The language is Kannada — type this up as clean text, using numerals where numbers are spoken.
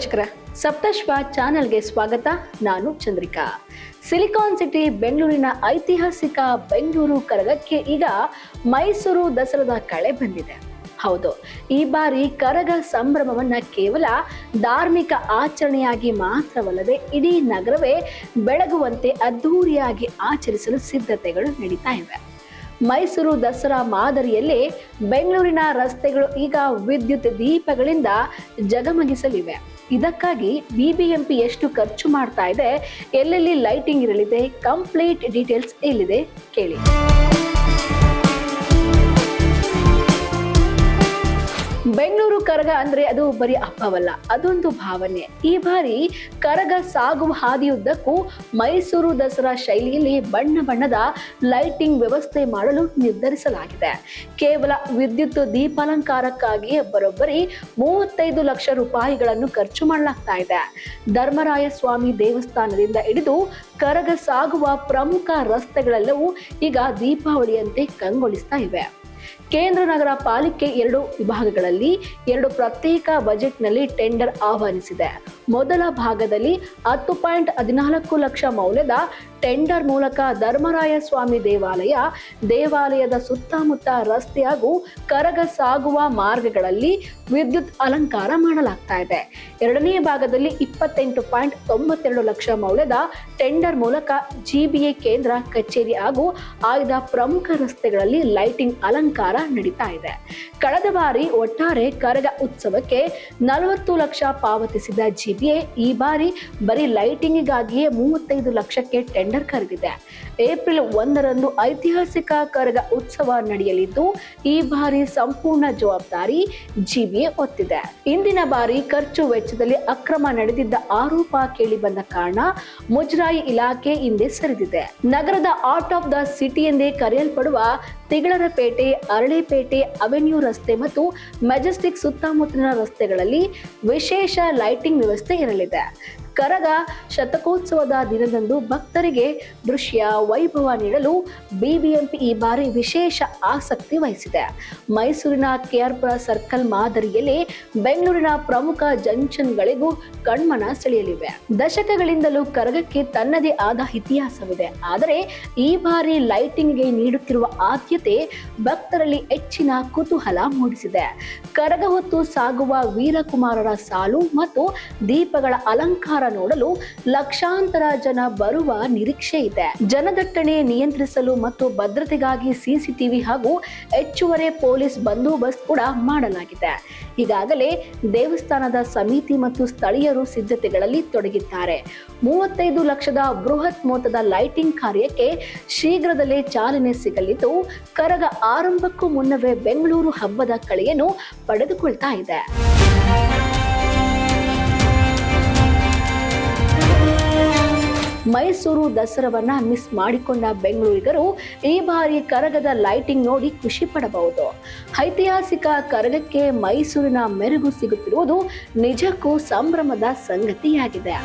ವೀಕ್ಷಕರೇ, ಸಪ್ತಶ್ವ ಚಾನೆಲ್ಗೆ ಸ್ವಾಗತ. ನಾನು ಚಂದ್ರಿಕಾ. ಸಿಲಿಕಾನ್ ಸಿಟಿ ಬೆಂಗಳೂರಿನ ಐತಿಹಾಸಿಕ ಬೆಂಗಳೂರು ಕರಗಕ್ಕೆ ಈಗ ಮೈಸೂರು ದಸರಾದ ಕಳೆ ಬಂದಿದೆ. ಹೌದು, ಈ ಬಾರಿ ಕರಗ ಸಂಭ್ರಮವನ್ನ ಕೇವಲ ಧಾರ್ಮಿಕ ಆಚರಣೆಯಾಗಿ ಮಾತ್ರವಲ್ಲದೆ ಇಡೀ ನಗರವೇ ಬೆಳಗುವಂತೆ ಅದ್ಧೂರಿಯಾಗಿ ಆಚರಿಸಲು ಸಿದ್ಧತೆಗಳು ನಡೀತಾ ಇವೆ. ಮೈಸೂರು ದಸರಾ ಮಾದರಿಯಲ್ಲಿ ಬೆಂಗಳೂರಿನ ರಸ್ತೆಗಳು ಈಗ ವಿದ್ಯುತ್ ದೀಪಗಳಿಂದ ಜಗಮಗಿಸಲಿವೆ. ಇದಕ್ಕಾಗಿ ಬಿಬಿಎಂಪಿ ಎಷ್ಟು ಖರ್ಚು ಮಾಡ್ತಾ ಇದೆ, ಎಲ್ಲೆಲ್ಲಿ ಲೈಟಿಂಗ್ ಇರಲಿದೆ, ಕಂಪ್ಲೀಟ್ ಡೀಟೇಲ್ಸ್ ಇಲ್ಲಿದೆ, ಕೇಳಿ. ಬೆಂಗಳೂರು ಕರಗ ಅಂದ್ರೆ ಅದು ಬರೀ ಹಬ್ಬವಲ್ಲ, ಅದೊಂದು ಭಾವನೆ. ಈ ಬಾರಿ ಕರಗ ಸಾಗುವ ಹಾದಿಯುದ್ದಕ್ಕೂ ಮೈಸೂರು ದಸರಾ ಶೈಲಿಯಲ್ಲಿ ಬಣ್ಣ ಬಣ್ಣದ ಲೈಟಿಂಗ್ ವ್ಯವಸ್ಥೆ ಮಾಡಲು ನಿರ್ಧರಿಸಲಾಗಿದೆ. ಕೇವಲ ವಿದ್ಯುತ್ ದೀಪಾಲಂಕಾರಕ್ಕಾಗಿಯೇ ಬರೋಬ್ಬರಿ 35 ಲಕ್ಷ ರೂಪಾಯಿಗಳನ್ನು ಖರ್ಚು ಮಾಡಲಾಗ್ತಾ ಇದೆ. ಧರ್ಮರಾಯ ಸ್ವಾಮಿ ದೇವಸ್ಥಾನದಿಂದ ಹಿಡಿದು ಕರಗ ಸಾಗುವ ಪ್ರಮುಖ ರಸ್ತೆಗಳೆಲ್ಲವೂ ಈಗ ದೀಪಾವಳಿಯಂತೆ ಕಂಗೊಳಿಸ್ತಾ ಇವೆ. ಕೇಂದ್ರ ನಗರ ಪಾಲಿಕೆ 2 ವಿಭಾಗಗಳಲ್ಲಿ 2 ಪ್ರತ್ಯೇಕ ಬಜೆಟ್ನಲ್ಲಿ ಟೆಂಡರ್ ಆಹ್ವಾನಿಸಿದೆ. ಮೊದಲ ಭಾಗದಲ್ಲಿ 10.14 ಲಕ್ಷ ಮೌಲ್ಯದ ಟೆಂಡರ್ ಮೂಲಕ ಧರ್ಮರಾಯ ಸ್ವಾಮಿ ದೇವಾಲಯದ ಸುತ್ತಮುತ್ತ ರಸ್ತೆ ಹಾಗೂ ಕರಗ ಸಾಗುವ ಮಾರ್ಗಗಳಲ್ಲಿ ವಿದ್ಯುತ್ ಅಲಂಕಾರ ಮಾಡಲಾಗ್ತಾ ಇದೆ. ಎರಡನೇ ಭಾಗದಲ್ಲಿ 28.92 ಲಕ್ಷ ಮೌಲ್ಯದ ಟೆಂಡರ್ ಮೂಲಕ ಜಿಬಿಎ ಕೇಂದ್ರ ಕಚೇರಿ ಹಾಗೂ ಆಯ್ದ ಪ್ರಮುಖ ರಸ್ತೆಗಳಲ್ಲಿ ಲೈಟಿಂಗ್ ಅಲಂಕಾರ ನಡೀತಾ ಇದೆ. ಕಳೆದ ಬಾರಿ ಒಟ್ಟಾರೆ ಕರಗ ಉತ್ಸವಕ್ಕೆ 40 ಲಕ್ಷ ಪಾವತಿಸಿದ ಜಿಬಿಎ ಈ ಬಾರಿ ಬರೀ ಲೈಟಿಂಗಿಗಾಗಿಯೇ 35 ಲಕ್ಷಕ್ಕೆ ಟೆಂಡರ್ ಕರೆದಿದೆ. ಏಪ್ರಿಲ್ 1ರಂದು ಐತಿಹಾಸಿಕ ಕರಗ ಉತ್ಸವ ನಡೆಯಲಿದ್ದು ಈ ಬಾರಿ ಸಂಪೂರ್ಣ ಜವಾಬ್ದಾರಿ ಜಿಬಿಎ ಹೊತ್ತಿದೆ. ಇಂದಿನ ಬಾರಿ ಖರ್ಚು ವೆಚ್ಚದಲ್ಲಿ ಅಕ್ರಮ ನಡೆದಿದ್ದ ಆರೋಪ ಕೇಳಿ ಬಂದ ಕಾರಣ ಮುಜರಾಯಿ ಇಲಾಖೆ ಹಿಂದೆ ಸರಿದಿದೆ. ನಗರದ ಆರ್ಟ್ ಆಫ್ ದ ಸಿಟಿ ಎಂದೇ ಕರೆಯಲ್ಪಡುವ ತಿಗಳರಪೇಟೆ, ಅರಳೇಪೇಟೆ, ಅವೆನ್ಯೂ ರಸ್ತೆ ಮತ್ತು ಮೆಜೆಸ್ಟಿಕ್ ಸುತ್ತಮುತ್ತಲಿನ ರಸ್ತೆಗಳಲ್ಲಿ ವಿಶೇಷ ಲೈಟಿಂಗ್ ವ್ಯವಸ್ಥೆ ಇರಲಿದೆ. ಕರಗ ಶತಕೋತ್ಸವದ ದಿನದಂದು ಭಕ್ತರಿಗೆ ದೃಶ್ಯ ವೈಭವ ನೀಡಲು ಬಿಬಿಎಂಪಿ ಈ ಬಾರಿ ವಿಶೇಷ ಆಸಕ್ತಿ ವಹಿಸಿದೆ. ಮೈಸೂರಿನ ಕೆಆರ್ಪುರ ಸರ್ಕಲ್ ಮಾದರಿಯಲ್ಲಿ ಬೆಂಗಳೂರಿನ ಪ್ರಮುಖ ಜಂಕ್ಷನ್ಗಳಿಗೂ ಕಣ್ಮನ ಸೆಳೆಯಲಿವೆ. ದಶಕಗಳಿಂದಲೂ ಕರಗಕ್ಕೆ ತನ್ನದೇ ಆದ ಇತಿಹಾಸವಿದೆ. ಆದರೆ ಈ ಬಾರಿ ಲೈಟಿಂಗ್ಗೆ ನೀಡುತ್ತಿರುವ ಆದ್ಯತೆ ಭಕ್ತರಲ್ಲಿ ಹೆಚ್ಚಿನ ಕುತೂಹಲ ಮೂಡಿಸಿದೆ. ಕರಗ ಹೊತ್ತು ಸಾಗುವ ವೀರಕುಮಾರರ ಸಾಲು ಮತ್ತು ದೀಪಗಳ ಅಲಂಕಾರ ನೋಡಲು ಲಕ್ಷಾಂತರ ಜನ ಬರುವ ನಿರೀಕ್ಷೆ ಇದೆ. ಜನದಟ್ಟಣೆ ನಿಯಂತ್ರಿಸಲು ಮತ್ತು ಭದ್ರತೆಗಾಗಿ ಸಿಸಿಟಿವಿ ಹಾಗೂ ಹೆಚ್ಚುವರಿ ಪೊಲೀಸ್ ಬಂದೋಬಸ್ತ್ ಕೂಡ ಮಾಡಲಾಗಿದೆ. ಈಗಾಗಲೇ ದೇವಸ್ಥಾನದ ಸಮಿತಿ ಮತ್ತು ಸ್ಥಳೀಯರು ಸಿದ್ಧತೆಗಳಲ್ಲಿ ತೊಡಗಿದ್ದಾರೆ. 35 ಲಕ್ಷದ ಬೃಹತ್ ಮೊತ್ತದ ಲೈಟಿಂಗ್ ಕಾರ್ಯಕ್ಕೆ ಶೀಘ್ರದಲ್ಲೇ ಚಾಲನೆ ಸಿಗಲಿದ್ದು ಕರಗ ಆರಂಭಕ್ಕೂ ಮುನ್ನವೇ ಬೆಂಗಳೂರು ಹಬ್ಬದ ಕಳೆಯನ್ನು ಪಡೆದುಕೊಳ್ತಾ ಇದೆ. ಮೈಸೂರು ದಸರಾವನ್ನ ಮಿಸ್ ಮಾಡಿಕೊಂಡ ಬೆಂಗಳೂರಿಗರು ಈ ಬಾರಿ ಕರಗದ ಲೈಟಿಂಗ್ ನೋಡಿ ಖುಷಿ ಪಡಬಹುದು. ಐತಿಹಾಸಿಕ ಕರಗಕ್ಕೆ ಮೈಸೂರಿನ ಮೆರುಗು ಸಿಗುತ್ತಿರುವುದು ನಿಜಕ್ಕೂ ಸಂಭ್ರಮದ ಸಂಗತಿಯಾಗಿದೆ.